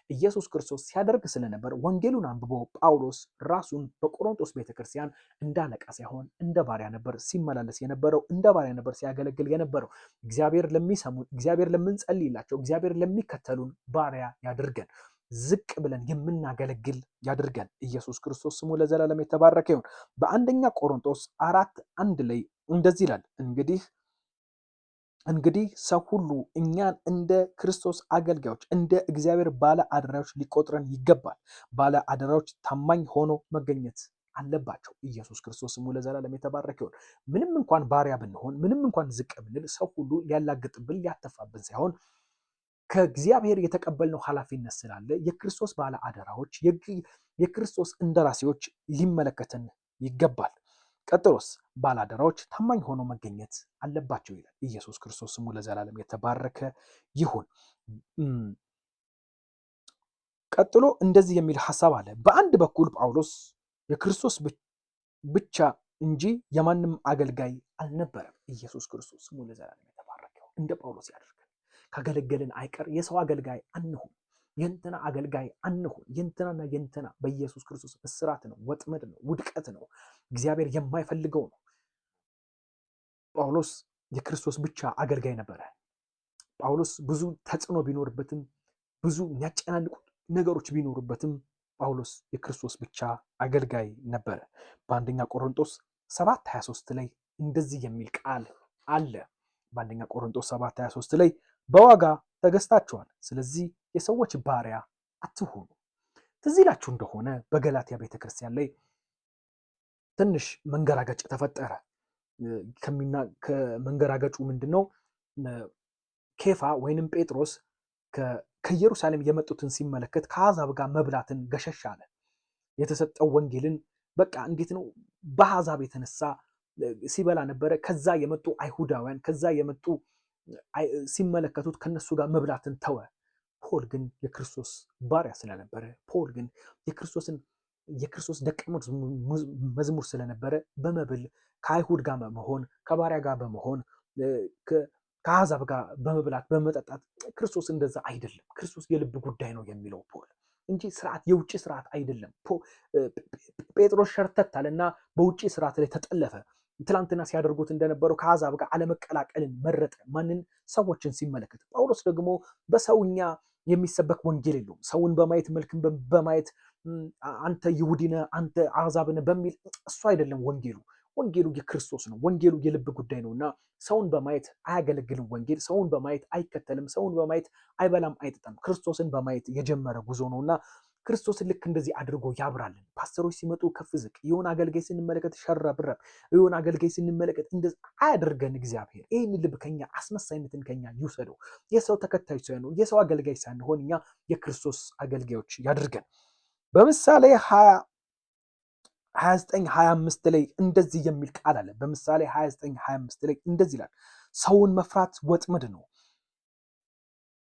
ኢየሱስ ክርስቶስ ሲያደርግ ስለነበር ወንጌሉን አንብቦ ጳውሎስ ራሱን በቆሮንቶስ ቤተክርስቲያን እንደ አለቃ ሳይሆን እንደ ባሪያ ነበር ሲመላለስ የነበረው፣ እንደ ባሪያ ነበር ሲያገለግል የነበረው። እግዚአብሔር ለሚሰሙን፣ እግዚአብሔር ለምንጸልይላቸው፣ እግዚአብሔር ለሚከተሉን ባሪያ ያድርገን። ዝቅ ብለን የምናገለግል ያድርገን። ኢየሱስ ክርስቶስ ስሙ ለዘላለም የተባረከ ይሁን። በአንደኛ ቆሮንቶስ 4:1 ላይ እንደዚህ ይላል፣ እንግዲህ ሰው ሁሉ እኛን እንደ ክርስቶስ አገልጋዮች እንደ እግዚአብሔር ባለ አደራዎች ሊቆጥረን ይገባል። ባለ አደራዎች ታማኝ ሆኖ መገኘት አለባቸው። ኢየሱስ ክርስቶስ ስሙ ለዘላለም የተባረከ ይሁን። ምንም እንኳን ባሪያ ብንሆን፣ ምንም እንኳን ዝቅ ብንል፣ ሰው ሁሉ ሊያላግጥብን ሊያተፋብን ሳይሆን ከእግዚአብሔር የተቀበልነው ኃላፊነት ስላለ የክርስቶስ ባለ አደራዎች የክርስቶስ እንደራሴዎች ሊመለከተን ይገባል። ቀጥሎስ ባላደራዎች ታማኝ ሆኖ መገኘት አለባቸው ይላል። ኢየሱስ ክርስቶስ ስሙ ለዘላለም የተባረከ ይሁን። ቀጥሎ እንደዚህ የሚል ሐሳብ አለ። በአንድ በኩል ጳውሎስ የክርስቶስ ብቻ እንጂ የማንም አገልጋይ አልነበረም። ኢየሱስ ክርስቶስ ስሙ ለዘላለም የተባረከ ይሁን። እንደ ጳውሎስ ያደርገን። ካገለገልን አይቀር የሰው አገልጋይ አንሁን፣ የእንትና አገልጋይ አንሁን። የእንትናና የእንትና በኢየሱስ ክርስቶስ እስራት ነው፣ ወጥመድ ነው፣ ውድቀት ነው፣ እግዚአብሔር የማይፈልገው ነው። ጳውሎስ የክርስቶስ ብቻ አገልጋይ ነበረ። ጳውሎስ ብዙ ተጽዕኖ ቢኖርበትም፣ ብዙ የሚያጨናንቁ ነገሮች ቢኖሩበትም ጳውሎስ የክርስቶስ ብቻ አገልጋይ ነበረ። በአንደኛ ቆሮንቶስ 7:23 ላይ እንደዚህ የሚል ቃል አለ። በአንደኛ ቆሮንቶስ 7:23 ላይ በዋጋ ተገዝታችኋል፣ ስለዚህ የሰዎች ባሪያ አትሁኑ። ትዝ ይላችሁ እንደሆነ በገላትያ ቤተክርስቲያን ላይ ትንሽ መንገራገጭ ተፈጠረ። ከመንገራገጩ ምንድን ነው? ኬፋ ወይንም ጴጥሮስ ከኢየሩሳሌም የመጡትን ሲመለከት ከአሕዛብ ጋር መብላትን ገሸሽ አለ። የተሰጠው ወንጌልን በቃ እንዴት ነው በአሕዛብ የተነሳ ሲበላ ነበረ። ከዛ የመጡ አይሁዳውያን ከዛ የመጡ ሲመለከቱት ከነሱ ጋር መብላትን ተወ። ፖል ግን የክርስቶስ ባሪያ ስለነበረ፣ ፖል ግን የክርስቶስ ደቀ መዝሙር ስለነበረ በመብል ከአይሁድ ጋር በመሆን ከባሪያ ጋር በመሆን ከአሕዛብ ጋር በመብላት በመጠጣት ክርስቶስ እንደዛ አይደለም። ክርስቶስ የልብ ጉዳይ ነው የሚለው ፖል እንጂ ስርዓት የውጭ ስርዓት አይደለም። ጴጥሮስ ሸርተት አለና በውጭ ስርዓት ላይ ተጠለፈ። ትላንትና ሲያደርጉት እንደነበረው ከአሕዛብ ጋር አለመቀላቀልን መረጠ። ማንን? ሰዎችን ሲመለከት። ጳውሎስ ደግሞ በሰውኛ የሚሰበክ ወንጌል የለውም። ሰውን በማየት መልክን በማየት አንተ ይሁዲ ነህ አንተ አሕዛብ ነህ በሚል እሱ አይደለም ወንጌሉ። ወንጌሉ የክርስቶስ ነው። ወንጌሉ የልብ ጉዳይ ነው እና ሰውን በማየት አያገለግልም። ወንጌል ሰውን በማየት አይከተልም። ሰውን በማየት አይበላም አይጠጣም። ክርስቶስን በማየት የጀመረ ጉዞ ነው እና ክርስቶስን ልክ እንደዚህ አድርጎ ያብራልን። ፓስተሮች ሲመጡ ከፍ ዝቅ፣ የሆነ አገልጋይ ስንመለከት ሸረብረብ፣ የሆነ አገልጋይ ስንመለከት እንደዚህ አያደርገን። እግዚአብሔር ይህን ልብ ከኛ አስመሳይነትን ከኛ ይውሰደው። የሰው ተከታይ ሳይሆን የሰው አገልጋይ ሳንሆን እኛ የክርስቶስ አገልጋዮች ያድርገን። በምሳሌ 29:25 ላይ እንደዚህ የሚል ቃል አለ። በምሳሌ 29:25 ላይ እንደዚህ ይላል፣ ሰውን መፍራት ወጥመድ ነው፣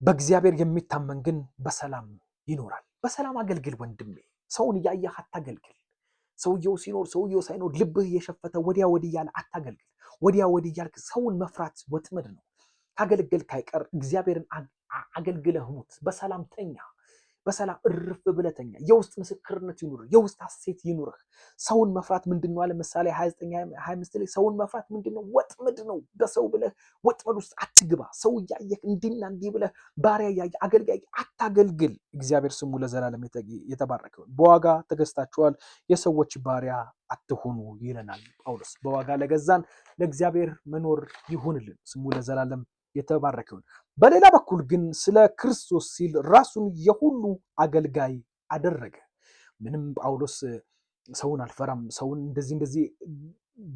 በእግዚአብሔር የሚታመን ግን በሰላም ይኖራል። በሰላም አገልግል ወንድሜ። ሰውን እያየህ አታገልግል። ሰውየው ሲኖር ሰውየው ሳይኖር ልብህ የሸፈተ ወዲያ ወዲህ እያለ አታገልግል። ወዲያ ወዲህ እያልክ ሰውን መፍራት ወጥመድ ነው። ካገለገልክ አይቀር እግዚአብሔርን አገልግለህ ሙት። በሰላም ተኛ። በሰላም እርፍ ብለተኛ። የውስጥ ምስክርነት ይኑርህ፣ የውስጥ ሐሴት ይኑርህ። ሰውን መፍራት ምንድነው አለ ምሳሌ 29:25 ላይ ሰውን መፍራት ምንድነው? ወጥመድ ነው። በሰው ብለህ ወጥመድ ውስጥ አትግባ። ሰው እያየህ እንዲና እንዲህ ብለህ ባሪያ እያየህ አገልጋይ አታገልግል። እግዚአብሔር ስሙ ለዘላለም የተባረከ ይሁን። በዋጋ ተገዝታችኋል፣ የሰዎች ባሪያ አትሁኑ ይለናል ጳውሎስ። በዋጋ ለገዛን ለእግዚአብሔር መኖር ይሁንልን። ስሙ ለዘላለም የተባረከ ይሁን። በሌላ በኩል ግን ስለ ክርስቶስ ሲል ራሱን የሁሉ አገልጋይ አደረገ። ምንም ጳውሎስ ሰውን አልፈራም ሰውን እንደዚህ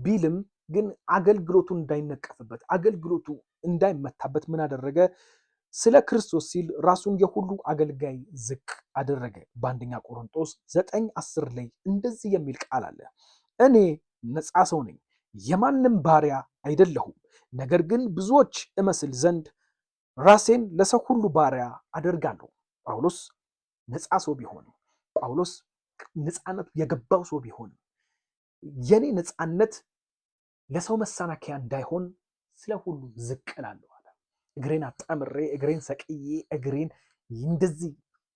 ቢልም ግን አገልግሎቱ እንዳይነቀፍበት አገልግሎቱ እንዳይመታበት ምን አደረገ? ስለ ክርስቶስ ሲል ራሱን የሁሉ አገልጋይ ዝቅ አደረገ። በአንደኛ ቆሮንቶስ 9:10 ላይ እንደዚህ የሚል ቃል አለ። እኔ ነፃ ሰው ነኝ፣ የማንም ባሪያ አይደለሁም። ነገር ግን ብዙዎች እመስል ዘንድ ራሴን ለሰው ሁሉ ባሪያ አደርጋለሁ። ጳውሎስ ነፃ ሰው ቢሆንም ጳውሎስ ነፃነቱ የገባው ሰው ቢሆንም የኔ ነፃነት ለሰው መሰናከያ እንዳይሆን ስለ ሁሉ ዝቅ እላለሁ አለ። እግሬን አጣምሬ እግሬን ሰቅዬ እግሬን እንደዚህ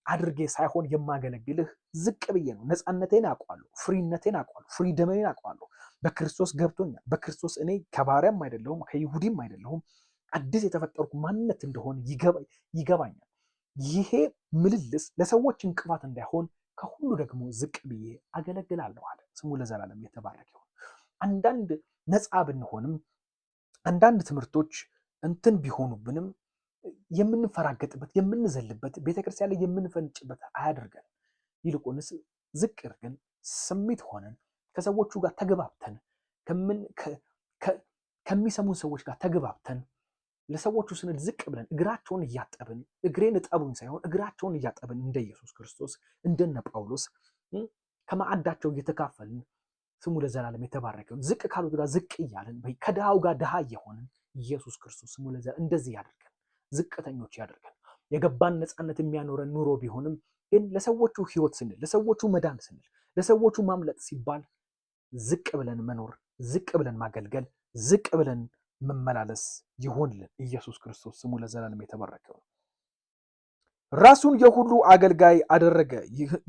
አድርጌ ሳይሆን የማገለግልህ ዝቅ ብዬ ነው። ነፃነቴን አውቃለሁ፣ ፍሪነቴን አውቃለሁ፣ ፍሪደሜን አውቃለሁ። በክርስቶስ ገብቶኛል። በክርስቶስ እኔ ከባሪያም አይደለሁም ከይሁዲም አይደለሁም። አዲስ የተፈጠርኩ ማንነት እንደሆነ ይገባኛል። ይሄ ምልልስ ለሰዎች እንቅፋት እንዳይሆን ከሁሉ ደግሞ ዝቅ ብዬ አገለግላለሁ አለ። ስሙ ለዘላለም የተባረከ ይሁን። አንዳንድ ነፃ ብንሆንም አንዳንድ ትምህርቶች እንትን ቢሆኑብንም የምንፈራገጥበት የምንዘልበት ቤተክርስቲያን ላይ የምንፈንጭበት አያደርገን። ይልቁንስ ዝቅ ግን ስሜት ሆነን ከሰዎቹ ጋር ተግባብተን ከሚሰሙን ሰዎች ጋር ተግባብተን ለሰዎቹ ስንል ዝቅ ብለን እግራቸውን እያጠብን እግሬን እጠቡኝ ሳይሆን እግራቸውን እያጠብን እንደ ኢየሱስ ክርስቶስ እንደነ ጳውሎስ ከማዕዳቸው እየተካፈልን ስሙ ለዘላለም የተባረከው ዝቅ ካሉት ጋር ዝቅ እያለን ከድሃው ጋር ድሃ እየሆንን ኢየሱስ ክርስቶስ ስሙ ለዘላለም እንደዚህ ያደርገን፣ ዝቅተኞች ያደርገን። የገባን ነፃነት የሚያኖረን ኑሮ ቢሆንም ግን ለሰዎቹ ህይወት ስንል ለሰዎቹ መዳን ስንል ለሰዎቹ ማምለጥ ሲባል ዝቅ ብለን መኖር፣ ዝቅ ብለን ማገልገል፣ ዝቅ ብለን መመላለስ ይሆንልን። ኢየሱስ ክርስቶስ ስሙ ለዘላለም የተባረከው። ራሱን የሁሉ አገልጋይ አደረገ።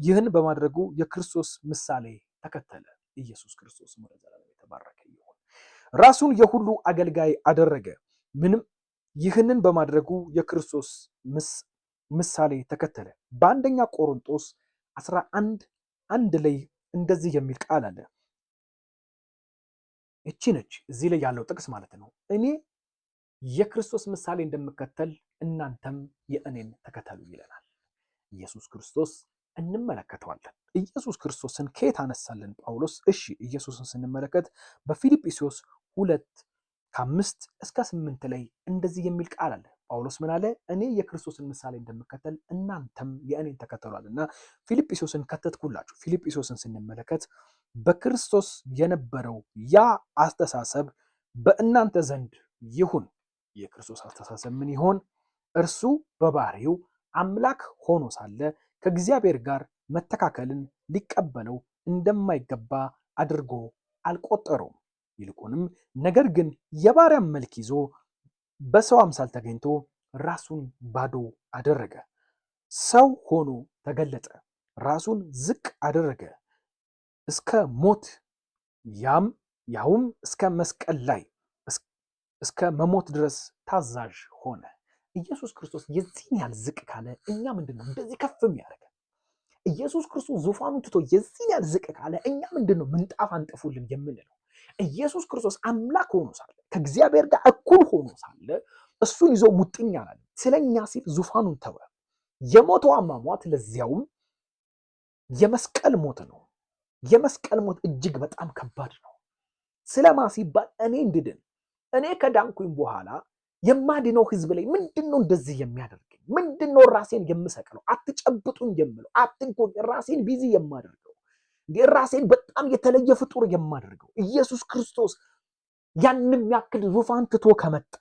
ይህን በማድረጉ የክርስቶስ ምሳሌ ተከተለ። ኢየሱስ ክርስቶስ ስሙ ለዘላለም የተባረከ ይሁን። ራሱን የሁሉ አገልጋይ አደረገ። ይህንን በማድረጉ የክርስቶስ ምሳሌ ተከተለ። በአንደኛ ቆሮንቶስ 11:1 ላይ እንደዚህ የሚል ቃል አለ። እቺ ነች እዚህ ላይ ያለው ጥቅስ ማለት ነው። እኔ የክርስቶስ ምሳሌ እንደምከተል እናንተም የእኔን ተከተሉ ይለናል። ኢየሱስ ክርስቶስ እንመለከተዋለን። ኢየሱስ ክርስቶስን ከየት አነሳለን ጳውሎስ? እሺ ኢየሱስን ስንመለከት በፊልጵስዩስ 2:5-8 ላይ እንደዚህ የሚል ቃል አለ። ጳውሎስ ምን አለ? እኔ የክርስቶስን ምሳሌ እንደምከተል እናንተም የእኔን ተከተሏልና ፊልጵስዩስን ከተትኩላችሁ። ፊልጵስዩስን ስንመለከት በክርስቶስ የነበረው ያ አስተሳሰብ በእናንተ ዘንድ ይሁን። የክርስቶስ አስተሳሰብ ምን ይሆን? እርሱ በባህሪው አምላክ ሆኖ ሳለ ከእግዚአብሔር ጋር መተካከልን ሊቀበለው እንደማይገባ አድርጎ አልቆጠረውም። ይልቁንም ነገር ግን የባሪያን መልክ ይዞ በሰው አምሳል ተገኝቶ ራሱን ባዶ አደረገ። ሰው ሆኖ ተገለጠ። ራሱን ዝቅ አደረገ እስከ ሞት፣ ያውም እስከ መስቀል ላይ እስከ መሞት ድረስ ታዛዥ ሆነ። ኢየሱስ ክርስቶስ የዚህን ያህል ዝቅ ካለ እኛ ምንድን ነው እንደዚህ ከፍ የሚያደርገን? ኢየሱስ ክርስቶስ ዙፋኑን ትቶ የዚህን ያህል ዝቅ ካለ እኛ ምንድን ነው ምንጣፍ አንጥፉልን የምንለው? ኢየሱስ ክርስቶስ አምላክ ሆኖ ሳለ ከእግዚአብሔር ጋር እኩል ሆኖ ሳለ እሱን ይዞ ሙጥኝ አላለ። ስለኛ ሲል ዙፋኑን ተወ። የሞተው አሟሟት ለዚያውም የመስቀል ሞት ነው። የመስቀል ሞት እጅግ በጣም ከባድ ነው። ስለማ ሲባል እኔ እንድድን እኔ ከዳንኩኝ በኋላ የማድነው ህዝብ ላይ ምንድነው እንደዚህ የሚያደርገኝ? ምንድነው ራሴን የምሰቅለው? አትጨብጡኝ የምለው፣ አትንኩኝ፣ ራሴን ቢዚ የማደርገው፣ ራሴን በጣም የተለየ ፍጡር የማደርገው ኢየሱስ ክርስቶስ ያንም ያክል ዙፋን ትቶ ከመጣ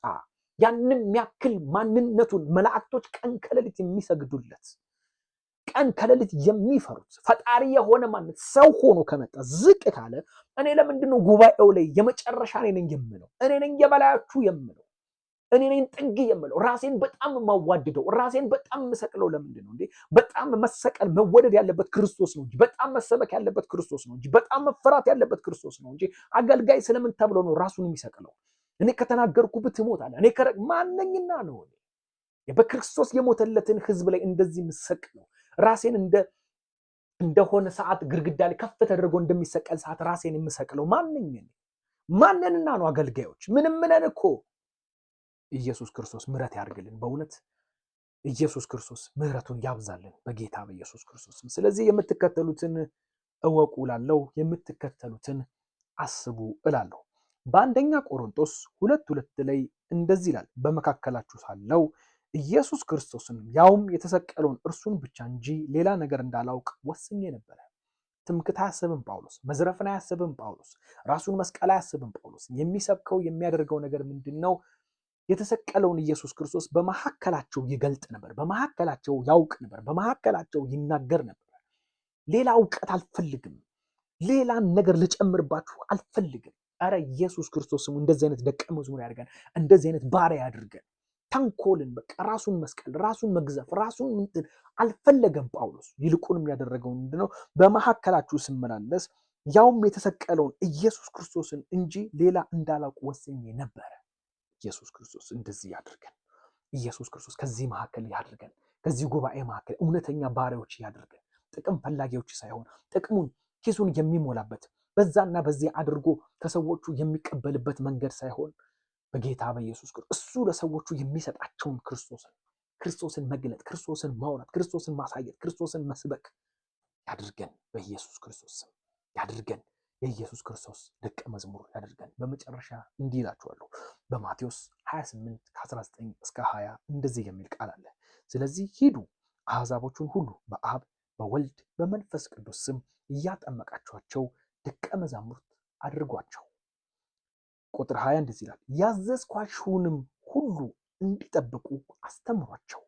ያንም ያክል ማንነቱን መላእክቶች ቀን ከሌሊት የሚሰግዱለት ቀን ከሌሊት የሚፈሩት ፈጣሪ የሆነ ማንነት ሰው ሆኖ ከመጣ ዝቅ ካለ እኔ ለምንድነው ጉባኤው ላይ የመጨረሻ ነኝ የምለው? እኔ ነኝ የበላያችሁ የምለው? እኔ ነኝ ጥግ የምለው? ራሴን በጣም ማዋድደው ራሴን በጣም መሰቅለው ለምንድን ነው እንዴ? በጣም መሰቀል መወደድ ያለበት ክርስቶስ ነው እንጂ በጣም መሰበክ ያለበት ክርስቶስ ነው እንጂ በጣም መፈራት ያለበት ክርስቶስ ነው እንጂ አገልጋይ ስለምን ተብሎ ነው ራሱን የሚሰቅለው? እኔ ከተናገርኩበት እሞታለሁ። እኔ ማንነኝና ነው በክርስቶስ የሞተለትን ህዝብ ላይ እንደዚህ የምሰቅለው? ራሴን እንደሆነ ሰዓት ግድግዳ ላይ ከፍ ተደርጎ እንደሚሰቀል ሰዓት ራሴን የምሰቅለው ማንንና ነው? አገልጋዮች ምንም ነን እኮ። ኢየሱስ ክርስቶስ ምሕረት ያድርግልን። በእውነት ኢየሱስ ክርስቶስ ምሕረቱን ያብዛልን በጌታ በኢየሱስ ክርስቶስ። ስለዚህ የምትከተሉትን እወቁ እላለሁ፣ የምትከተሉትን አስቡ እላለሁ። በአንደኛ ቆሮንቶስ 2:2 ላይ እንደዚህ ይላል፣ በመካከላችሁ ሳለው ኢየሱስ ክርስቶስን ያውም የተሰቀለውን እርሱን ብቻ እንጂ ሌላ ነገር እንዳላውቅ ወስኜ ነበረ። ትምክህት አያስብም ጳውሎስ፣ መዝረፍን አያስብም ጳውሎስ፣ ራሱን መስቀል አያስብም ጳውሎስ። የሚሰብከው የሚያደርገው ነገር ምንድን ነው? የተሰቀለውን ኢየሱስ ክርስቶስ በመካከላቸው ይገልጥ ነበር፣ በመካከላቸው ያውቅ ነበር፣ በመካከላቸው ይናገር ነበር። ሌላ እውቀት አልፈልግም፣ ሌላ ነገር ልጨምርባችሁ አልፈልግም። አረ ኢየሱስ ክርስቶስ ስሙ እንደዚህ አይነት ደቀ መዝሙር ያድርገን፣ እንደዚህ አይነት ባሪያ ያድርገን። ተንኮልን በቃ ራሱን መስቀል፣ ራሱን መግዘፍ፣ ራሱን እንትን አልፈለገም ጳውሎስ። ይልቁንም ያደረገው ምንድነው? በመካከላችሁ ስመላለስ ያውም የተሰቀለውን ኢየሱስ ክርስቶስን እንጂ ሌላ እንዳላውቅ ወስኜ ነበረ። ኢየሱስ ክርስቶስ እንደዚህ ያድርገን። ኢየሱስ ክርስቶስ ከዚህ መካከል ያድርገን፣ ከዚህ ጉባኤ መካከል እውነተኛ ባሪያዎች ያድርገን። ጥቅም ፈላጊዎች ሳይሆን ጥቅሙን ኪሱን የሚሞላበት በዛና በዚህ አድርጎ ከሰዎቹ የሚቀበልበት መንገድ ሳይሆን በጌታ በኢየሱስ ክርስቶስ እሱ ለሰዎቹ የሚሰጣቸውን ክርስቶስን መግለጥ፣ ክርስቶስን ማውራት፣ ክርስቶስን ማሳየት፣ ክርስቶስን መስበክ ያድርገን። በኢየሱስ ክርስቶስ ስም ያድርገን። የኢየሱስ ክርስቶስ ደቀ መዝሙር ያድርገን። በመጨረሻ እንዲህ ይላችኋለሁ፣ በማቴዎስ 28:19 እስከ 20 እንደዚህ የሚል ቃል አለ። ስለዚህ ሂዱ፣ አሕዛቦቹን ሁሉ በአብ በወልድ በመንፈስ ቅዱስ ስም እያጠመቃችኋቸው ደቀ መዛሙርት አድርጓቸው። ቁጥር 20 እንደዚህ ይላል፣ ያዘዝኳችሁንም ሁሉ እንዲጠብቁ አስተምሯቸው።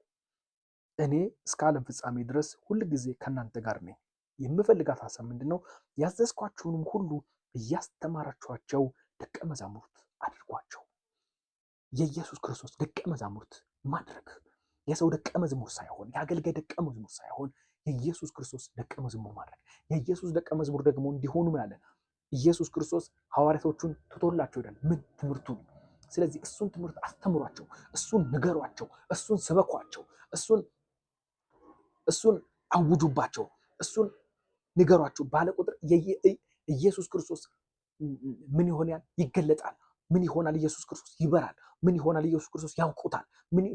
እኔ እስከ ዓለም ፍጻሜ ድረስ ሁል ጊዜ ከእናንተ ጋር ነኝ። የምፈልጋት ሀሳብ ምንድን ነው? ያዘዝኳችሁንም ሁሉ እያስተማራችኋቸው ደቀ መዛሙርት አድርጓቸው። የኢየሱስ ክርስቶስ ደቀ መዛሙርት ማድረግ የሰው ደቀ መዝሙር ሳይሆን፣ የአገልጋይ ደቀ መዝሙር ሳይሆን የኢየሱስ ክርስቶስ ደቀ መዝሙር ማድረግ። የኢየሱስ ደቀ መዝሙር ደግሞ እንዲሆኑ ምን አለ? ኢየሱስ ክርስቶስ ሐዋርያቶቹን ትቶላቸው ይላል። ምን? ትምህርቱን። ስለዚህ እሱን ትምህርት አስተምሯቸው፣ እሱን ንገሯቸው፣ እሱን ስበኳቸው፣ እሱን አውጁባቸው፣ እሱን ንገሯቸው ባለ ቁጥር ኢየሱስ ክርስቶስ ምን ይሆናል? ይገለጣል። ምን ይሆናል? ኢየሱስ ክርስቶስ ይበራል። ምን ይሆናል? ኢየሱስ ክርስቶስ ያውቁታል።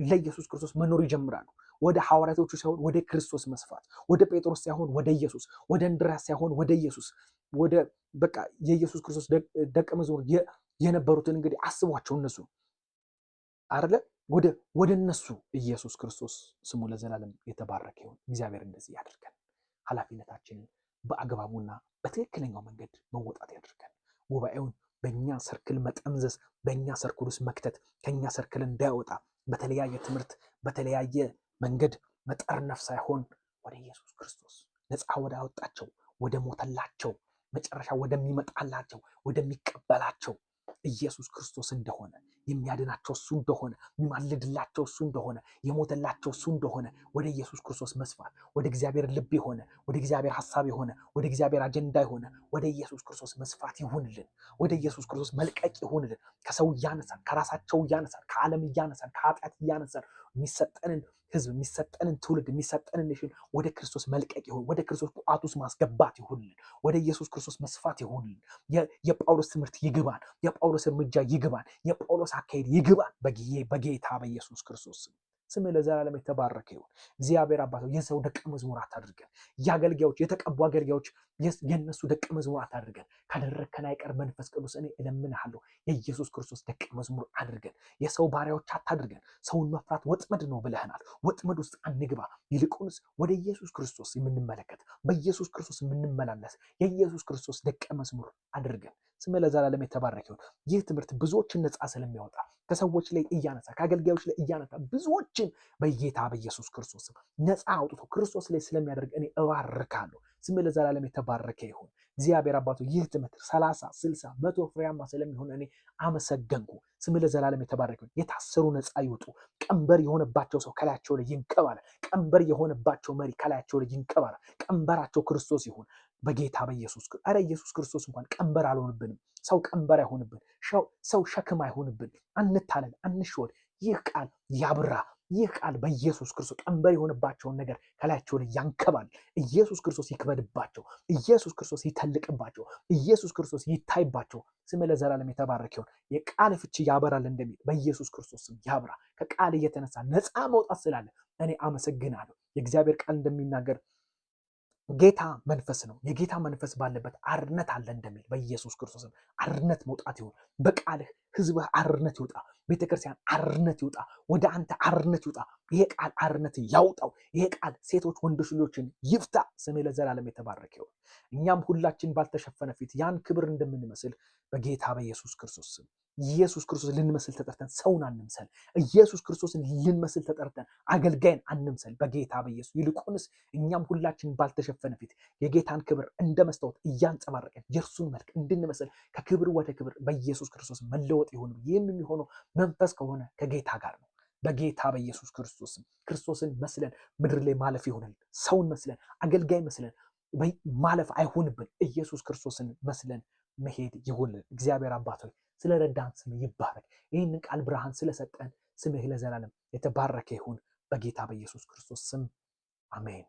ለኢየሱስ ክርስቶስ መኖር ይጀምራሉ። ወደ ሐዋርያቶቹ ሳይሆን ወደ ክርስቶስ መስፋት፣ ወደ ጴጥሮስ ሳይሆን ወደ ኢየሱስ፣ ወደ እንድርያስ ሳይሆን ወደ ኢየሱስ፣ ወደ በቃ የኢየሱስ ክርስቶስ ደቀ መዝሙር የነበሩትን እንግዲህ አስቧቸው፣ እነሱ አይደለ? ወደ እነሱ ኢየሱስ ክርስቶስ ስሙ ለዘላለም የተባረከ ይሁን። እግዚአብሔር እንደዚህ ያደርገን። ኃላፊነታችንን በአግባቡና በትክክለኛው መንገድ መወጣት ያደርገን። ጉባኤውን በእኛ ሰርክል መጠምዘዝ፣ በእኛ ሰርክል ውስጥ መክተት፣ ከእኛ ሰርክል እንዳይወጣ በተለያየ ትምህርት በተለያየ መንገድ መጠርነፍ ሳይሆን ወደ ኢየሱስ ክርስቶስ ነፃ ወደ አወጣቸው፣ ወደ ሞተላቸው፣ መጨረሻ ወደሚመጣላቸው፣ ወደሚቀበላቸው ኢየሱስ ክርስቶስ እንደሆነ፣ የሚያድናቸው እሱ እንደሆነ፣ የሚማልድላቸው እሱ እንደሆነ፣ የሞተላቸው እሱ እንደሆነ ወደ ኢየሱስ ክርስቶስ መስፋት፣ ወደ እግዚአብሔር ልብ የሆነ፣ ወደ እግዚአብሔር ሐሳብ የሆነ፣ ወደ እግዚአብሔር አጀንዳ የሆነ ወደ ኢየሱስ ክርስቶስ መስፋት ይሁንልን። ወደ ኢየሱስ ክርስቶስ መልቀቅ ይሁንልን። ከሰው እያነሳን፣ ከራሳቸው እያነሳን፣ ከዓለም እያነሳን፣ ከኃጢአት እያነሳን የሚሰጠንን ህዝብ፣ የሚሰጠንን ትውልድ፣ የሚሰጠንን ኔሽን ወደ ክርስቶስ መልቀቅ ይሁን። ወደ ክርስቶስ ቋት ውስጥ ማስገባት ይሁንልን። ወደ ኢየሱስ ክርስቶስ መስፋት ይሁንልን። የጳውሎስ ትምህርት ይግባን። የጳውሎስ እርምጃ ይግባን። የጳውሎስ አካሄድ ይግባን። በጌታ በኢየሱስ ክርስቶስ ስም ለዘላለም የተባረከ ይሁን። እግዚአብሔር አባት የሰው ደቀ መዝሙር አታድርገን። የአገልጋዮች የተቀቡ አገልጋዮች የነሱ ደቀ መዝሙር አታድርገን። ካደረግከን አይቀር መንፈስ ቅዱስ እኔ እለምንሃለሁ የኢየሱስ ክርስቶስ ደቀ መዝሙር አድርገን። የሰው ባሪያዎች አታድርገን። ሰውን መፍራት ወጥመድ ነው ብለህናል። ወጥመድ ውስጥ አንግባ። ይልቁንስ ወደ ኢየሱስ ክርስቶስ የምንመለከት፣ በኢየሱስ ክርስቶስ የምንመላለስ የኢየሱስ ክርስቶስ ደቀ መዝሙር አድርገን። ስም ለዘላለም የተባረከ ይሁን። ይህ ትምህርት ብዙዎችን ነፃ ስለሚያወጣ ከሰዎች ላይ እያነሳ ከአገልጋዮች ላይ እያነሳ ብዙዎችን በጌታ በኢየሱስ ክርስቶስ ነፃ አውጥቶ ክርስቶስ ላይ ስለሚያደርግ እኔ እባርካለሁ። ስም ለዘላለም የተባረከ ይሁን። እግዚአብሔር አባቱ ይህ ትምህርት 30፣ 60፣ 100 ፍሬያማ ስለሚሆን እኔ አመሰገንኩ። ስም ለዘላለም የተባረከ ይሁን። የታሰሩ ነፃ ይውጡ። ቀንበር የሆነባቸው ሰው ከላያቸው ላይ ይንቀባል። ቀንበር የሆነባቸው መሪ ከላያቸው ላይ ይንቀባል። ቀንበራቸው ክርስቶስ ይሁን በጌታ በኢየሱስ ክርስቶስ። አረ ኢየሱስ ክርስቶስ እንኳን ቀንበር አልሆንብንም። ሰው ቀንበር አይሆንብን። ሰው ሸክም አይሆንብን። አንታለን፣ አንሽወድ። ይህ ቃል ያብራ። ይህ ቃል በኢየሱስ ክርስቶስ ቀንበር የሆነባቸውን ነገር ከላያቸው ላይ ያንከባል። ኢየሱስ ክርስቶስ ይክበድባቸው። ኢየሱስ ክርስቶስ ይተልቅባቸው። ኢየሱስ ክርስቶስ ይታይባቸው። ስም ለዘላለም የተባረከ ይሁን። የቃል ፍቺ ያበራል እንደሚል በኢየሱስ ክርስቶስ ስም ያብራ። ከቃል እየተነሳ ነፃ መውጣት ስላለ እኔ አመሰግናለሁ። የእግዚአብሔር ቃል እንደሚናገር ጌታ መንፈስ ነው፣ የጌታ መንፈስ ባለበት አርነት አለ እንደሚል በኢየሱስ ክርስቶስም አርነት መውጣት ይሁን። በቃልህ ህዝብህ አርነት ይውጣ፣ ቤተክርስቲያን አርነት ይውጣ፣ ወደ አንተ አርነት ይውጣ። ይሄ ቃል አርነት ያውጣው። ይሄ ቃል ሴቶች ወንዶች ልጆችን ይፍታ። ስሜ ለዘላለም የተባረከ ይሁን። እኛም ሁላችን ባልተሸፈነ ፊት ያን ክብር እንደምንመስል በጌታ በኢየሱስ ክርስቶስ ስም ኢየሱስ ክርስቶስ ልንመስል ተጠርተን ሰውን አንምሰል። ኢየሱስ ክርስቶስን ልንመስል ተጠርተን አገልጋይን አንምሰል በጌታ በኢየሱስ። ይልቁንስ እኛም ሁላችን ባልተሸፈነ ፊት የጌታን ክብር እንደ መስታወት እያንጸባረቀን የእርሱን መልክ እንድንመስል ከክብር ወደ ክብር በኢየሱስ ክርስቶስ መለወጥ ይሁን። ይህም የሚሆነው መንፈስ ከሆነ ከጌታ ጋር ነው። በጌታ በኢየሱስ ክርስቶስን መስለን ምድር ላይ ማለፍ ይሆናል። ሰውን መስለን አገልጋይ መስለን ማለፍ አይሆንብን። ኢየሱስ ክርስቶስን መስለን መሄድ ይሁንልን። እግዚአብሔር አባት ሆይ ስለ ረዳን ስምህ ይባረክ። ይህንን ቃል ብርሃን ስለሰጠን ስምህ ለዘላለም የተባረከ ይሁን። በጌታ በኢየሱስ ክርስቶስ ስም አሜን።